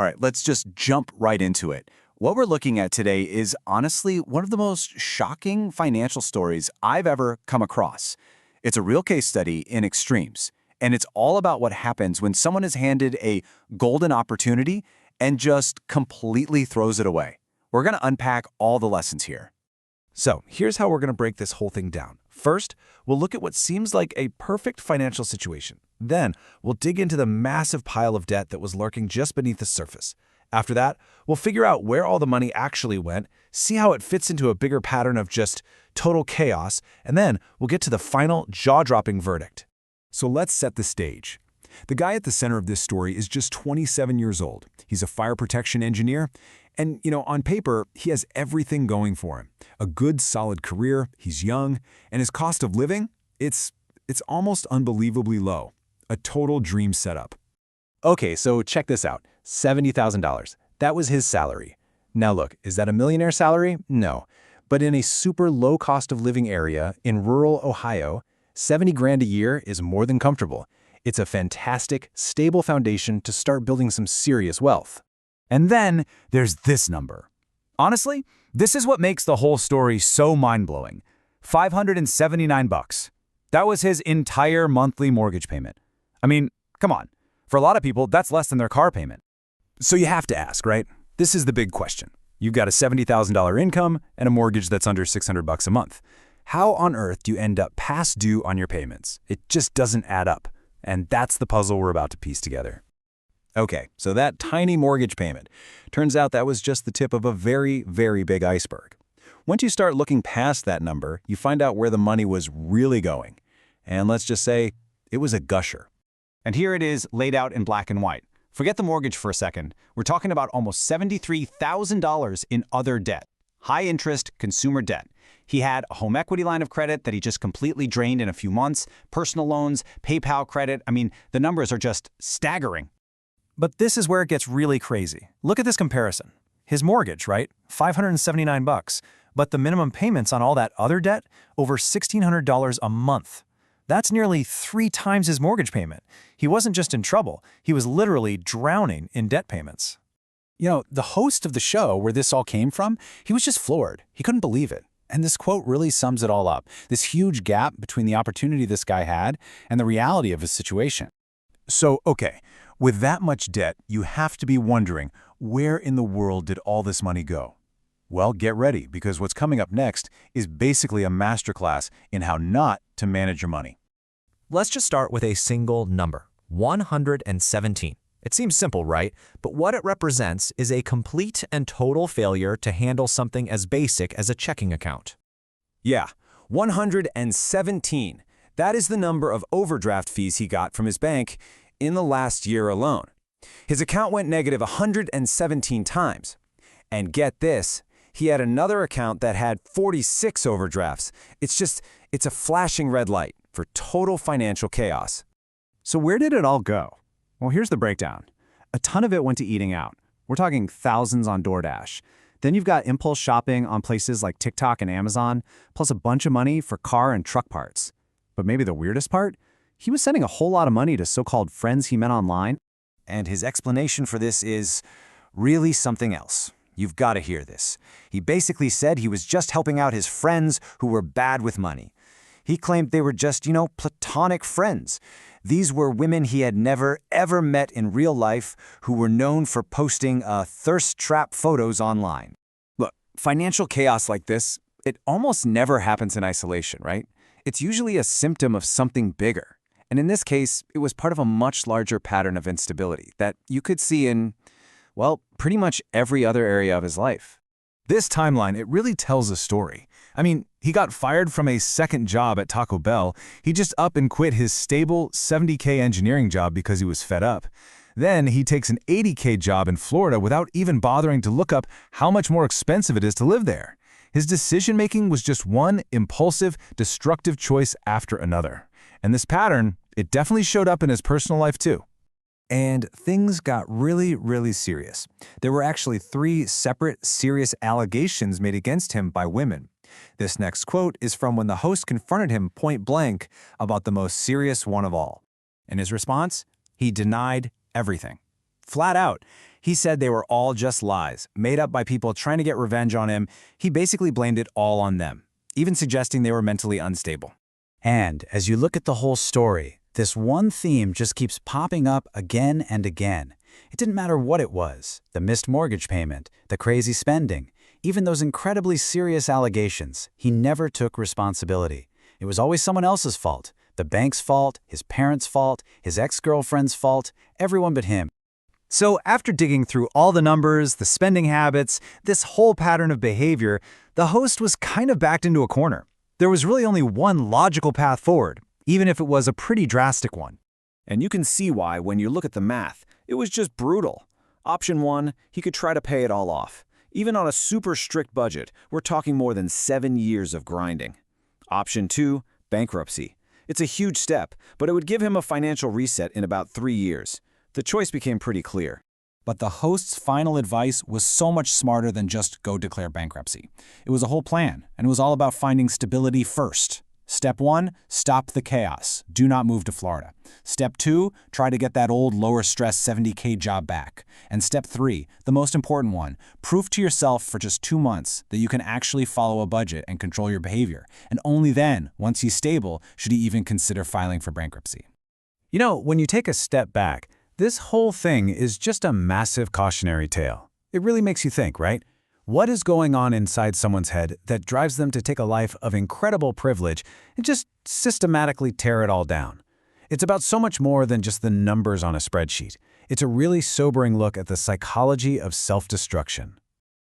All right, let's just jump right into it. What we're looking at today is honestly one of the most shocking financial stories I've ever come across. It's a real case study in extremes, and it's all about what happens when someone is handed a golden opportunity and just completely throws it away. We're going to unpack all the lessons here. So here's how we're going to break this whole thing down. First, we'll look at what seems like a perfect financial situation. Then, we'll dig into the massive pile of debt that was lurking just beneath the surface. After that, we'll figure out where all the money actually went, see how it fits into a bigger pattern of just total chaos, and then we'll get to the final jaw-dropping verdict. So let's set the stage. The guy at the center of this story is just 27 years old. He's a fire protection engineer, and, on paper, he has everything going for him. A good, solid career, he's young, and his cost of living, it's almost unbelievably low. A total dream setup. Okay, so check this out. $70,000. That was his salary. Now look, is that a millionaire salary? No. But in a super low cost of living area in rural Ohio, 70 grand a year is more than comfortable. It's a fantastic, stable foundation to start building some serious wealth. And then there's this number. Honestly, this is what makes the whole story so mind-blowing. $579. That was his entire monthly mortgage payment. I mean, come on. For a lot of people, that's less than their car payment. So you have to ask, right? This is the big question. You've got a $70,000 income and a mortgage that's under $600 a month. How on earth do you end up past due on your payments? It just doesn't add up. And that's the puzzle we're about to piece together. Okay, so that tiny mortgage payment. Turns out that was just the tip of a very, very big iceberg. Once you start looking past that number, you find out where the money was really going. And let's just say it was a gusher. And here it is laid out in black and white. Forget the mortgage for a second. We're talking about almost $73,000 in other debt. High-interest consumer debt. He had a home equity line of credit that he just completely drained in a few months, personal loans, PayPal credit. I mean, the numbers are just staggering. But this is where it gets really crazy. Look at this comparison. His mortgage, right? $579. But the minimum payments on all that other debt, over $1,600 a month. That's nearly 3 times his mortgage payment. He wasn't just in trouble, he was literally drowning in debt payments. The host of the show where this all came from, he was just floored. He couldn't believe it. And this quote really sums it all up. This huge gap between the opportunity this guy had and the reality of his situation. So, okay, with that much debt, you have to be wondering, where in the world did all this money go? Well, get ready, because what's coming up next is basically a masterclass in how not to manage your money. Let's just start with a single number, 117. It seems simple, right? But what it represents is a complete and total failure to handle something as basic as a checking account. Yeah, 117. That is the number of overdraft fees he got from his bank in the last year alone. His account went negative 117 times. And get this, he had another account that had 46 overdrafts. It's a flashing red light for total financial chaos. So where did it all go? Well, here's the breakdown. A ton of it went to eating out. We're talking thousands on DoorDash. Then you've got impulse shopping on places like TikTok and Amazon, plus a bunch of money for car and truck parts. But maybe the weirdest part? He was sending a whole lot of money to so-called friends he met online. And his explanation for this is really something else. You've got to hear this. He basically said he was just helping out his friends who were bad with money. He claimed they were just, platonic friends. These were women he had never, ever met in real life who were known for posting thirst trap photos online. Look, financial chaos like this, it almost never happens in isolation, right? It's usually a symptom of something bigger. And in this case, it was part of a much larger pattern of instability that you could see in, pretty much every other area of his life. This timeline, it really tells a story. I mean, he got fired from a second job at Taco Bell. He just up and quit his stable $70K engineering job because he was fed up. Then he takes an $80K job in Florida without even bothering to look up how much more expensive it is to live there. His decision-making was just one impulsive, destructive choice after another. And this pattern, it definitely showed up in his personal life too. And things got really, really serious. There were actually 3 separate, serious allegations made against him by women. This next quote is from when the host confronted him point blank about the most serious one of all. In his response, he denied everything. Flat out. He said they were all just lies, made up by people trying to get revenge on him. He basically blamed it all on them, even suggesting they were mentally unstable. And as you look at the whole story, this one theme just keeps popping up again and again. It didn't matter what it was, the missed mortgage payment, the crazy spending, even those incredibly serious allegations. He never took responsibility. It was always someone else's fault. The bank's fault, his parents' fault, his ex-girlfriend's fault, everyone but him. So after digging through all the numbers, the spending habits, this whole pattern of behavior, the host was kind of backed into a corner. There was really only one logical path forward, even if it was a pretty drastic one. And you can see why when you look at the math. It was just brutal. Option 1, he could try to pay it all off. Even on a super strict budget, we're talking more than 7 years of grinding. Option 2, bankruptcy. It's a huge step, but it would give him a financial reset in about 3 years. The choice became pretty clear. But the host's final advice was so much smarter than just go declare bankruptcy. It was a whole plan, and it was all about finding stability first. Step 1, stop the chaos. Do not move to Florida. Step 2, try to get that old lower-stress $70K job back. And Step 3, the most important one, prove to yourself for just 2 months that you can actually follow a budget and control your behavior. And only then, once he's stable, should he even consider filing for bankruptcy. You know, when you take a step back, this whole thing is just a massive cautionary tale. It really makes you think, right? What is going on inside someone's head that drives them to take a life of incredible privilege and just systematically tear it all down? It's about so much more than just the numbers on a spreadsheet. It's a really sobering look at the psychology of self-destruction.